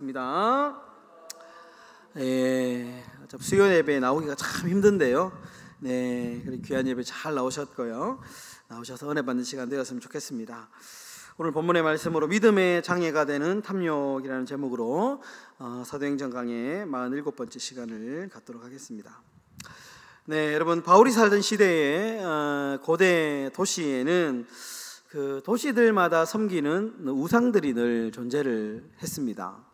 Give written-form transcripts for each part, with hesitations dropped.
반갑습니다. 수요 예배에 나오기가 참 힘든데요. 그리고 귀한 예배 잘 나오셨고요. 나오셔서 은혜 받는 시간 되었으면 좋겠습니다. 오늘 본문의 말씀으로 믿음의 장애가 되는 탐욕이라는 제목으로 사도행전 강의 47번째 시간을 갖도록 하겠습니다. 여러분, 바울이 살던 시대에 고대 도시에는 그 도시들마다 섬기는 우상들이 늘 존재를 했습니다.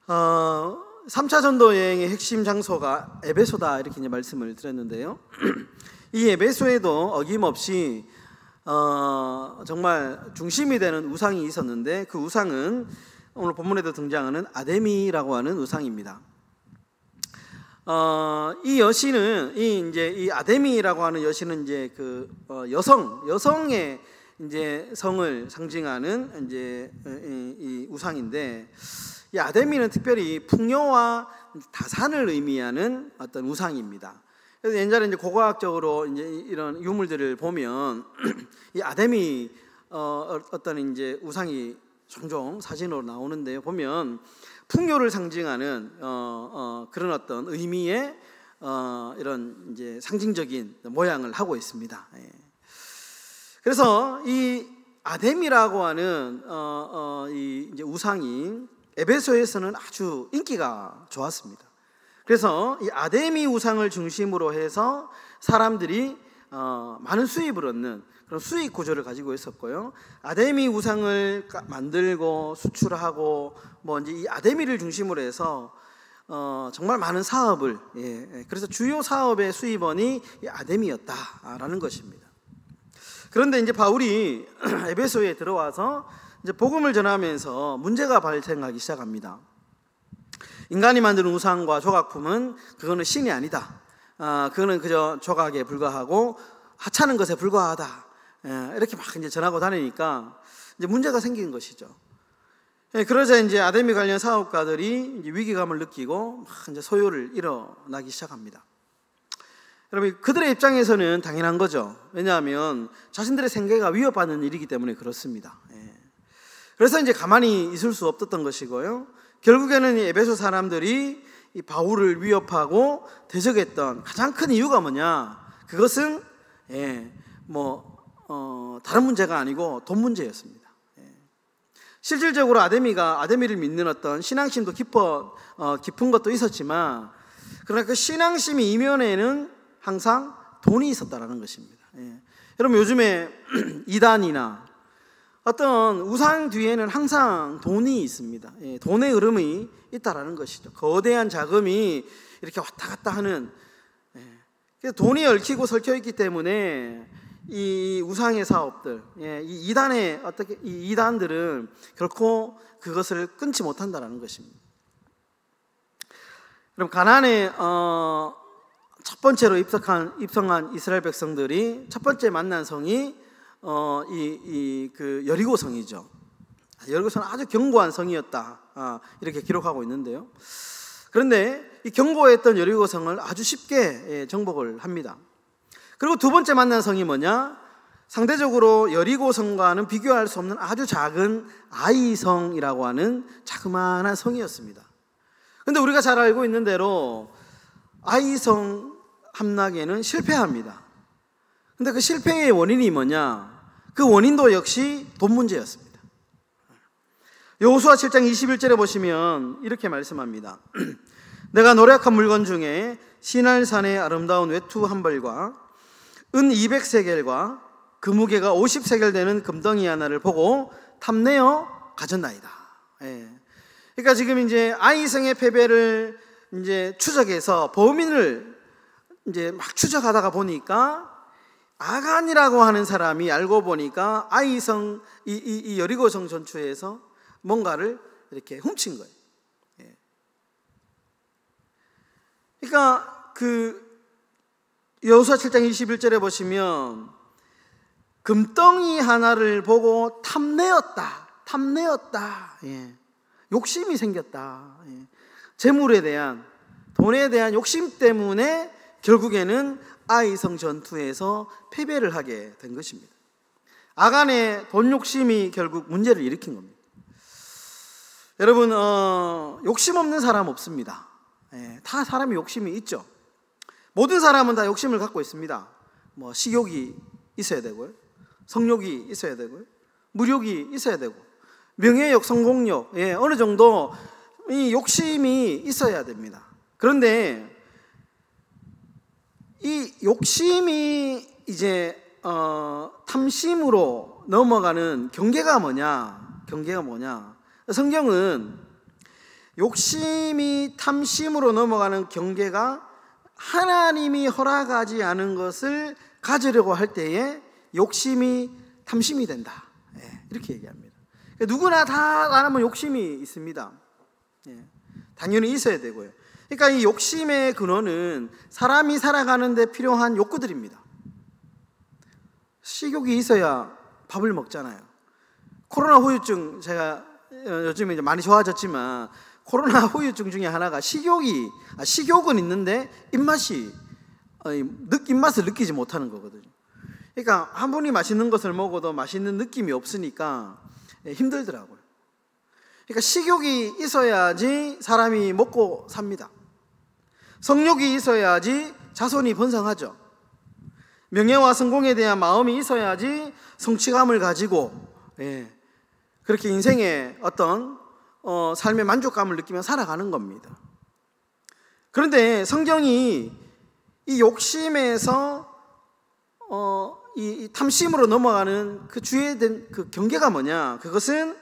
3차 전도 여행의 핵심 장소가 에베소다, 이렇게 이제 말씀을 드렸는데요. 이 에베소에도 어김없이 정말 중심이 되는 우상이 있었는데, 그 우상은 오늘 본문에도 등장하는 아데미라고 하는 우상입니다. 이 여신은 이 아데미라고 하는 여신은 이제 여성의 이제 성을 상징하는 이제 이 우상인데, 이 아데미는 특별히 풍요와 다산을 의미하는 어떤 우상입니다. 그래서 옛날에 이제 고고학적으로 이제 이런 유물들을 보면 이 아데미 어떤 이제 우상이 종종 사진으로 나오는데요. 보면 풍요를 상징하는 그런 어떤 의미의 이런 이제 상징적인 모양을 하고 있습니다. 그래서 이 아데미라고 하는 이 이제 우상이 에베소에서는 아주 인기가 좋았습니다. 그래서 이 아데미 우상을 중심으로 해서 사람들이 많은 수입을 얻는 그런 수익 구조를 가지고 있었고요. 아데미 우상을 만들고 수출하고 이제 이 아데미를 중심으로 해서 정말 많은 사업을 그래서 주요 사업의 수입원이 이 아데미였다라는 것입니다. 그런데 이제 바울이 에베소에 들어와서 이제 복음을 전하면서 문제가 발생하기 시작합니다. 인간이 만든 우상과 조각품은 그거는 신이 아니다. 그거는 그저 조각에 불과하고 하찮은 것에 불과하다. 이렇게 막 이제 전하고 다니니까 이제 문제가 생긴 것이죠. 그러자 이제 아데미 관련 사업가들이 이제 위기감을 느끼고 막 이제 소요를 일어나기 시작합니다. 여러분, 그들의 입장에서는 당연한 거죠. 왜냐하면 자신들의 생계가 위협받는 일이기 때문에 그렇습니다. 그래서 이제 가만히 있을 수 없었던 것이고요. 결국에는 이 에베소 사람들이 이 바울을 위협하고 대적했던 가장 큰 이유가 뭐냐? 그것은 다른 문제가 아니고 돈 문제였습니다. 실질적으로 아데미를 믿는 어떤 신앙심도 깊은 것도 있었지만, 그러나 그 신앙심의 이면에는 항상 돈이 있었다라는 것입니다. 여러분, 요즘에 이단이나 어떤 우상 뒤에는 항상 돈이 있습니다. 돈의 흐름이 있다라는 것이죠. 거대한 자금이 이렇게 왔다 갔다 하는, 그래서 돈이 얽히고 설켜 있기 때문에 이 우상의 사업들, 이 이단들은 결코 그것을 끊지 못한다라는 것입니다. 그럼 가나안에 첫 번째로 입성한 이스라엘 백성들이 첫 번째 만난 성이 그 여리고 성이죠. 여리고성은 아주 견고한 성이었다, 이렇게 기록하고 있는데요. 그런데 이 견고했던 여리고 성을 아주 쉽게 정복을 합니다. 그리고 두 번째 만난 성이 뭐냐? 상대적으로 여리고 성과는 비교할 수 없는 아주 작은 아이성이라고 하는 자그마한 성이었습니다. 그런데 우리가 잘 알고 있는 대로 아이성 함락에는 실패합니다. 근데 그 실패의 원인이 뭐냐? 그 원인도 역시 돈 문제였습니다. 여호수아 7장 21절에 보시면 이렇게 말씀합니다. 내가 노력한 물건 중에 시날산의 아름다운 외투 한 벌과 은 200세겔과 그 무게가 50세겔 되는 금덩이 하나를 보고 탐내어 가졌나이다. 그러니까 지금 이제 아이성의 패배를 이제 추적해서 범인을 이제 막 추적하다가 보니까 아간이라고 하는 사람이 알고 보니까 아이성 이 여리고성 전투에서 뭔가를 이렇게 훔친 거예요. 그러니까 그 여호수아 7장 21절에 보시면 금덩이 하나를 보고 탐내었다. 욕심이 생겼다. 재물에 대한, 돈에 대한 욕심 때문에 결국에는 아이성 전투에서 패배를 하게 된 것입니다. 아간의 돈 욕심이 결국 문제를 일으킨 겁니다. 여러분 욕심 없는 사람 없습니다. 다 사람이 욕심이 있죠. 모든 사람은 다 욕심을 갖고 있습니다. 뭐 식욕이 있어야 되고요, 성욕이 있어야 되고요, 물욕이 있어야 되고, 명예욕, 성공욕, 어느 정도 이 욕심이 있어야 됩니다. 그런데 이 욕심이 이제 탐심으로 넘어가는 경계가 뭐냐? 성경은 욕심이 탐심으로 넘어가는 경계가 하나님이 허락하지 않은 것을 가지려고 할 때에 욕심이 탐심이 된다, 이렇게 얘기합니다. 누구나 다 사람은 욕심이 있습니다. 당연히 있어야 되고요. 그러니까 이 욕심의 근원은 사람이 살아가는 데 필요한 욕구들입니다. 식욕이 있어야 밥을 먹잖아요. 코로나 후유증, 제가 요즘에 이제 많이 좋아졌지만 코로나 후유증 중에 하나가 식욕은 있는데 입맛을 느끼지 못하는 거거든요. 그러니까 한 분이 맛있는 것을 먹어도 맛있는 느낌이 없으니까 힘들더라고요. 그러니까 식욕이 있어야지 사람이 먹고 삽니다. 성욕이 있어야지 자손이 번성하죠. 명예와 성공에 대한 마음이 있어야지 성취감을 가지고 그렇게 인생의 어떤 삶의 만족감을 느끼며 살아가는 겁니다. 그런데 성경이 이 욕심에서 이 탐심으로 넘어가는 그 주의된 그 경계가 뭐냐? 그것은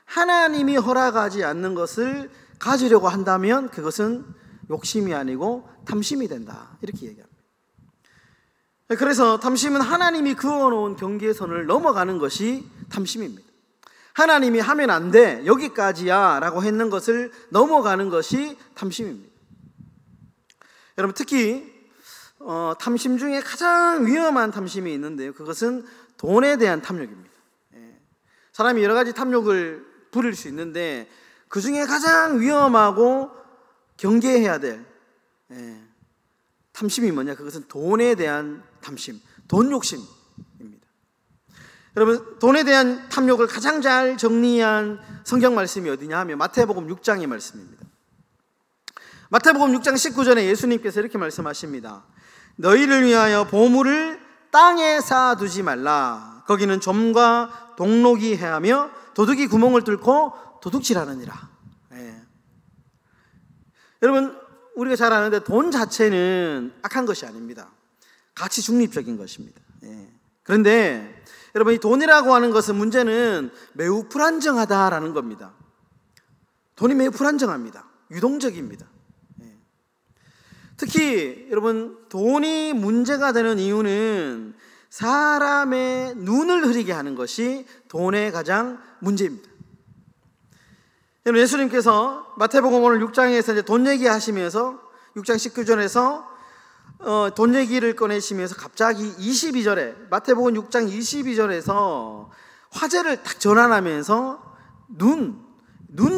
하나님이 허락하지 않는 것을 가지려고 한다면 그것은 욕심이 아니고 탐심이 된다, 이렇게 얘기합니다. 그래서 탐심은 하나님이 그어놓은 경계선을 넘어가는 것이 탐심입니다. 하나님이 하면 안 돼, 여기까지야 라고 했는 것을 넘어가는 것이 탐심입니다. 여러분, 특히 탐심 중에 가장 위험한 탐심이 있는데요, 그것은 돈에 대한 탐욕입니다. 사람이 여러 가지 탐욕을 부릴 수 있는데 그 중에 가장 위험하고 경계해야 될 탐심이 뭐냐? 그것은 돈에 대한 탐심, 돈 욕심입니다. 여러분, 돈에 대한 탐욕을 가장 잘 정리한 성경 말씀이 어디냐 하면 마태복음 6장의 말씀입니다. 마태복음 6장 19절에 예수님께서 이렇게 말씀하십니다. 너희를 위하여 보물을 땅에 쌓아두지 말라. 거기는 점과 동록이 해하며 도둑이 구멍을 뚫고 도둑질하느니라. 여러분, 우리가 잘 아는데 돈 자체는 악한 것이 아닙니다. 가치 중립적인 것입니다. 그런데 여러분, 이 돈이라고 하는 것은 문제는 매우 불안정하다라는 겁니다. 돈이 매우 불안정합니다. 유동적입니다. 특히 여러분, 돈이 문제가 되는 이유는 사람의 눈을 흐리게 하는 것이 돈의 가장 문제입니다. 여러분, 예수님께서 마태복음 오늘 6장에서 이제 돈 얘기하시면서 6장 19절에서 돈 얘기를 꺼내시면서 갑자기 22절에 마태복음 6장 22절에서 화제를 딱 전환하면서 눈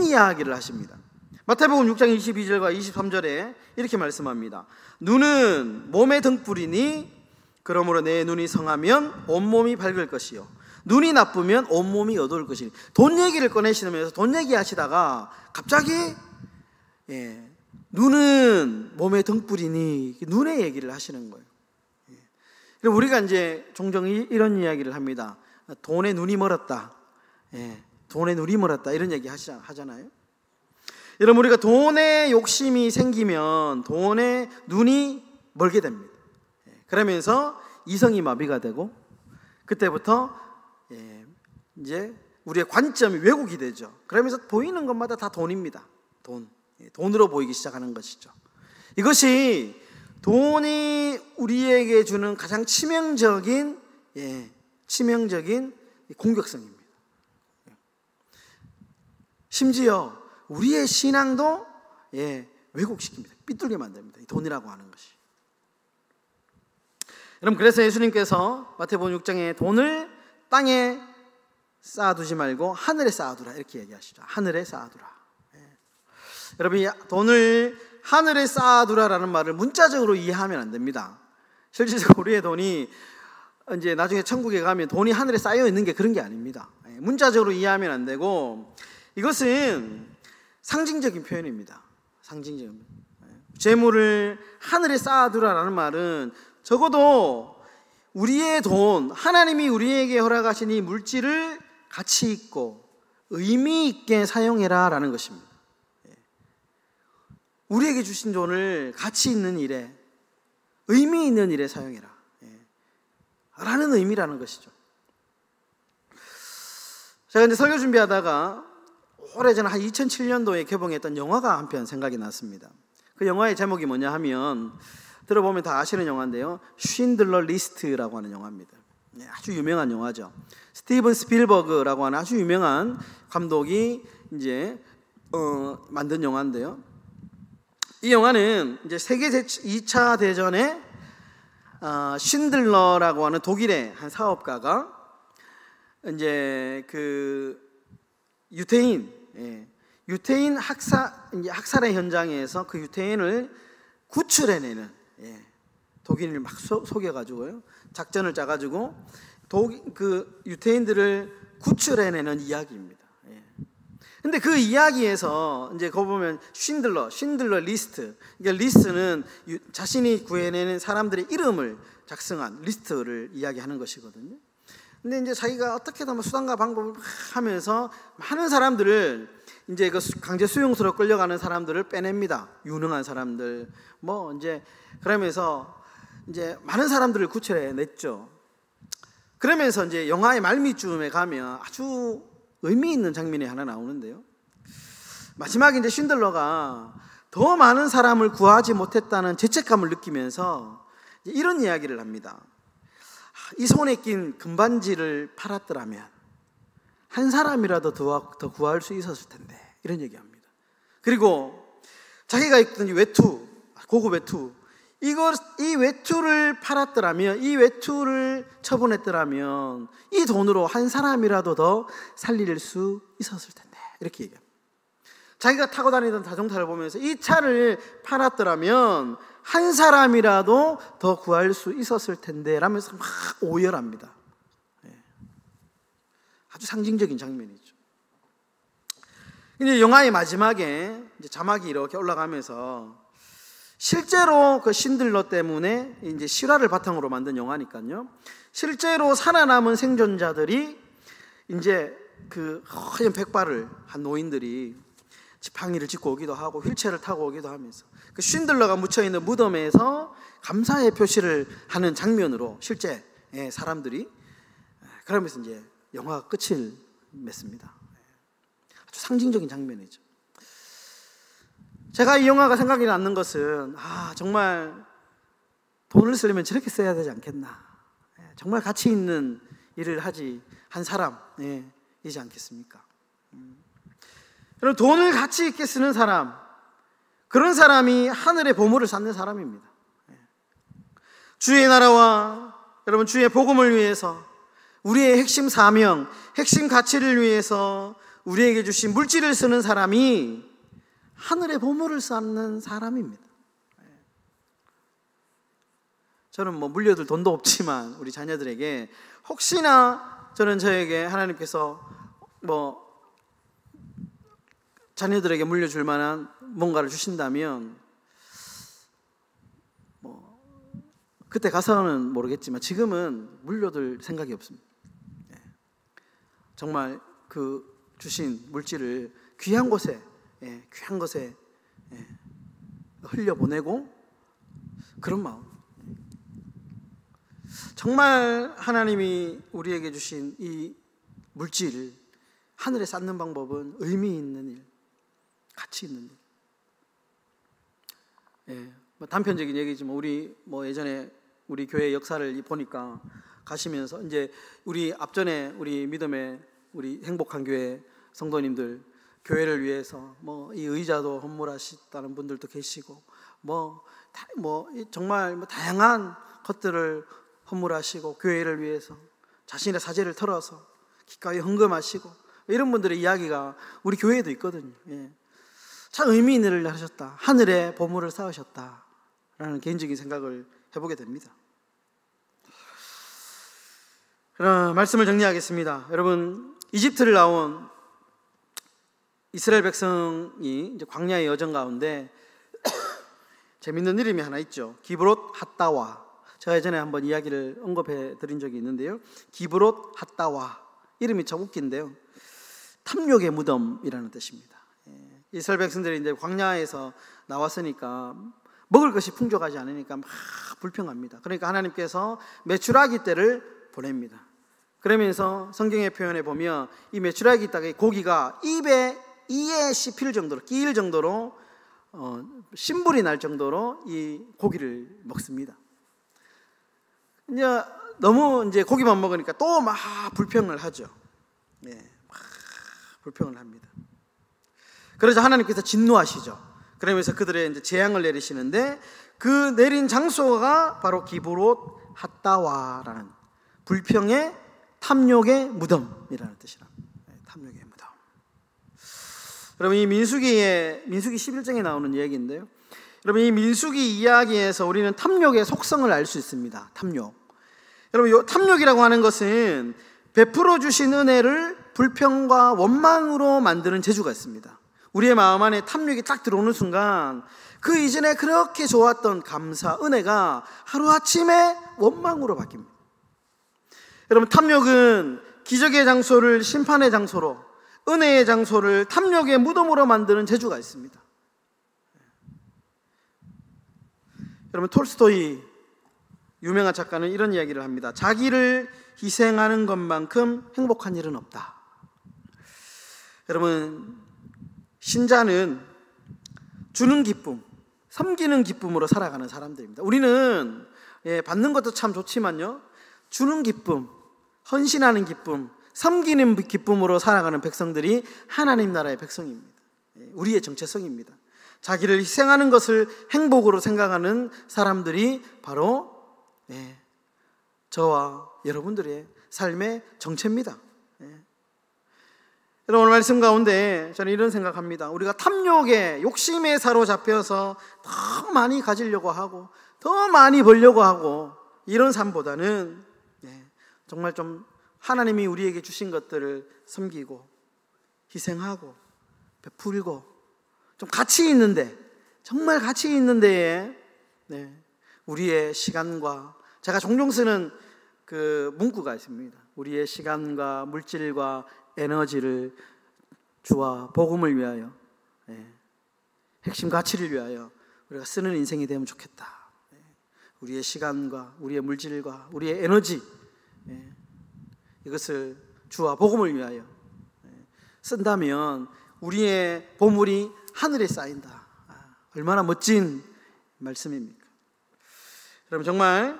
이야기를 하십니다. 마태복음 6장 22절과 23절에 이렇게 말씀합니다. 눈은 몸의 등불이니 그러므로 내 눈이 성하면 온몸이 밝을 것이요 눈이 나쁘면 온몸이 어두울 것이니. 돈 얘기를 꺼내시면서 돈 얘기하시다가 갑자기 눈은 몸의 등불이니 눈의 얘기를 하시는 거예요. 그리고 우리가 이제 종종 이런 이야기를 합니다. 돈에 눈이 멀었다. 돈에 눈이 멀었다, 이런 얘기 하잖아요. 여러분, 우리가 돈에 욕심이 생기면 돈에 눈이 멀게 됩니다. 그러면서 이성이 마비가 되고 그때부터 이제 우리의 관점이 왜곡이 되죠. 그러면서 보이는 것마다 다 돈입니다. 돈으로 보이기 시작하는 것이죠. 이것이 돈이 우리에게 주는 가장 치명적인 공격성입니다. 심지어 우리의 신앙도 왜곡시킵니다. 삐뚤게 만듭니다. 이 돈이라고 하는 것이. 여러분, 그래서 예수님께서 마태복음 6장에 돈을 땅에 쌓아두지 말고 하늘에 쌓아두라, 이렇게 얘기하시죠. 하늘에 쌓아두라. 여러분, 이 돈을 하늘에 쌓아두라라는 말을 문자적으로 이해하면 안 됩니다. 실질적으로 우리의 돈이 이제 나중에 천국에 가면 돈이 하늘에 쌓여 있는 게 그런 게 아닙니다. 문자적으로 이해하면 안 되고, 이것은 상징적인 표현입니다. 상징적인. 재물을 하늘에 쌓아두라라는 말은 적어도 우리의 돈, 하나님이 우리에게 허락하신 이 물질을 가치 있고 의미 있게 사용해라라는 것입니다. 우리에게 주신 돈을 가치 있는 일에, 의미 있는 일에 사용해라 라는 의미라는 것이죠. 제가 이제 설교 준비하다가 오래전에 한 2007년도에 개봉했던 영화가 한 편 생각이 났습니다. 그 영화의 제목이 뭐냐 하면, 들어보면 다 아시는 영화인데요, 쉰들러 리스트라고 하는 영화입니다. 아주 유명한 영화죠. 스티븐 스필버그라고 하는 아주 유명한 감독이 이제 만든 영화인데요, 이 영화는 이제 세계 2차 대전에 쉰들러라고 하는 독일의 한 사업가가 이제 그 유태인 학살의 현장에서 그 유태인을 구출해내는, 독일인을 막 속여가지고요, 작전을 짜가지고 그 유태인들을 구출해내는 이야기입니다. 근데 그 이야기에서 이제 거기 보면 쉰들러 리스트, 그러니까 리스트는 자신이 구해내는 사람들의 이름을 작성한 리스트를 이야기하는 것이거든요. 근데 이제 자기가 어떻게든 수단과 방법을 하면서 많은 사람들을, 이제 그 강제 수용소로 끌려가는 사람들을 빼냅니다. 유능한 사람들, 뭐 이제 그러면서 이제 많은 사람들을 구출해냈죠. 그러면서 이제 영화의 말미쯤에 가면 아주 의미 있는 장면이 하나 나오는데요, 마지막에 이제 쉰들러가 더 많은 사람을 구하지 못했다는 죄책감을 느끼면서 이런 이야기를 합니다. 이 손에 낀 금반지를 팔았더라면 한 사람이라도 더 구할 수 있었을 텐데, 이런 얘기합니다. 그리고 자기가 입던 이 외투, 고급 외투, 이 외투를 팔았더라면, 이 외투를 처분했더라면 이 돈으로 한 사람이라도 더 살릴 수 있었을 텐데, 이렇게 얘기합니다. 자기가 타고 다니던 자동차를 보면서 이 차를 팔았더라면 한 사람이라도 더 구할 수 있었을 텐데 라면서 막 오열합니다. 아주 상징적인 장면이죠. 이제 영화의 마지막에 이제 자막이 이렇게 올라가면서, 실제로 그 쉰들러 때문에 이제 실화를 바탕으로 만든 영화니까요, 실제로 살아남은 생존자들이 이제 그 허연 백발을 한 노인들이 지팡이를 짚고 오기도 하고 휠체어를 타고 오기도 하면서 그 쉰들러가 묻혀있는 무덤에서 감사의 표시를 하는 장면으로 실제 사람들이, 그러면서 이제 영화가 끝을 맺습니다. 아주 상징적인 장면이죠. 제가 이 영화가 생각이 나는 것은, 정말 돈을 쓰려면 저렇게 써야 되지 않겠나, 정말 가치 있는 일을 한 사람이지 않겠습니까? 여러분, 돈을 가치 있게 쓰는 사람, 그런 사람이 하늘의 보물을 쌓는 사람입니다. 주의 나라와 여러분 주의 복음을 위해서, 우리의 핵심 사명, 핵심 가치를 위해서 우리에게 주신 물질을 쓰는 사람이 하늘의 보물을 쌓는 사람입니다. 저는 뭐 물려줄 돈도 없지만 우리 자녀들에게 혹시나 저에게 하나님께서 뭐 자녀들에게 물려줄 만한 뭔가를 주신다면, 뭐 그때 가서는 모르겠지만 지금은 물려둘 생각이 없습니다. 정말 그 주신 물질을 귀한 곳에 흘려보내고, 그런 마음, 정말 하나님이 우리에게 주신 이 물질을 하늘에 쌓는 방법은 의미 있는 일, 가치 있는 일. 뭐 단편적인 얘기지만 우리 뭐 예전에 우리 교회 역사를 보니까 가시면서 이제 우리 앞전에 우리 믿음의 우리 행복한 교회 성도님들 교회를 위해서 뭐 이 의자도 헌물하셨다는 분들도 계시고 정말 다양한 것들을 헌물하시고 교회를 위해서 자신의 사재를 털어서 기꺼이 헌금하시고 이런 분들의 이야기가 우리 교회에도 있거든요. 참 의미 있는 일을 하셨다, 하늘에 보물을 쌓으셨다라는 개인적인 생각을 해보게 됩니다. 그럼 말씀을 정리하겠습니다. 여러분, 이집트를 나온 이스라엘 백성이 이제 광야의 여정 가운데 재밌는 이름이 하나 있죠. 기브롯 핫다와. 제가 예전에 한번 이야기를 언급해 드린 적이 있는데요. 기브롯 핫다와 이름이 참 웃긴데요. 탐욕의 무덤이라는 뜻입니다. 이스라엘 백성들이 이제 광야에서 나왔으니까 먹을 것이 풍족하지 않으니까 막 불평합니다. 그러니까 하나님께서 메추라기 떼를 보냅니다. 그러면서 성경의 표현에 보면 이 메추라기 떼의 고기가 입에 이에 씹힐 정도로, 끼일 정도로 신불이 날 정도로 이 고기를 먹습니다. 이제 너무 이제 고기만 먹으니까 또 막 불평을 하죠. 네, 막 불평을 합니다. 그러자 하나님께서 진노하시죠. 그러면서 그들의 이제 재앙을 내리시는데 그 내린 장소가 바로 기브롯 핫다와라는 불평의 탐욕의 무덤이라는 뜻이랍니다. 탐욕의 무덤. 여러분 이 민수기 11장에 나오는 이야기인데요. 여러분 이 민수기 이야기에서 우리는 탐욕의 속성을 알 수 있습니다. 탐욕. 여러분 이 탐욕이라고 하는 것은 베풀어 주신 은혜를 불평과 원망으로 만드는 재주가 있습니다. 우리의 마음 안에 탐욕이 딱 들어오는 순간 그 이전에 그렇게 좋았던 감사, 은혜가 하루아침에 원망으로 바뀝니다. 여러분 탐욕은 기적의 장소를 심판의 장소로, 은혜의 장소를 탐욕의 무덤으로 만드는 재주가 있습니다. 여러분 톨스토이 유명한 작가는 이런 이야기를 합니다. 자기를 희생하는 것만큼 행복한 일은 없다. 여러분 신자는 주는 기쁨, 섬기는 기쁨으로 살아가는 사람들입니다. 우리는 받는 것도 참 좋지만요, 주는 기쁨, 헌신하는 기쁨, 섬기는 기쁨으로 살아가는 백성들이 하나님 나라의 백성입니다. 우리의 정체성입니다. 자기를 희생하는 것을 행복으로 생각하는 사람들이 바로 저와 여러분들의 삶의 정체입니다. 여러분 오늘 말씀 가운데 저는 이런 생각합니다. 우리가 탐욕에, 욕심에 사로잡혀서 더 많이 가지려고 하고 더 많이 벌려고 하고 이런 삶보다는 정말 좀 하나님이 우리에게 주신 것들을 섬기고 희생하고 베풀고 좀 가치 있는데, 정말 가치 있는 데에 우리의 시간과, 제가 종종 쓰는 그 문구가 있습니다. 우리의 시간과 물질과 에너지를 주와 복음을 위하여, 핵심 가치를 위하여 우리가 쓰는 인생이 되면 좋겠다. 우리의 시간과 우리의 물질과 우리의 에너지, 이것을 주와 복음을 위하여 쓴다면 우리의 보물이 하늘에 쌓인다. 얼마나 멋진 말씀입니까? 여러분 정말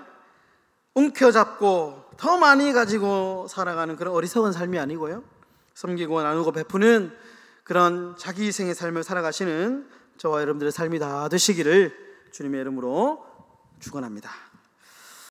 움켜잡고 더 많이 가지고 살아가는 그런 어리석은 삶이 아니고요, 섬기고 나누고 베푸는 그런 자기 희생의 삶을 살아가시는 저와 여러분들의 삶이 다 되시기를 주님의 이름으로 축원합니다.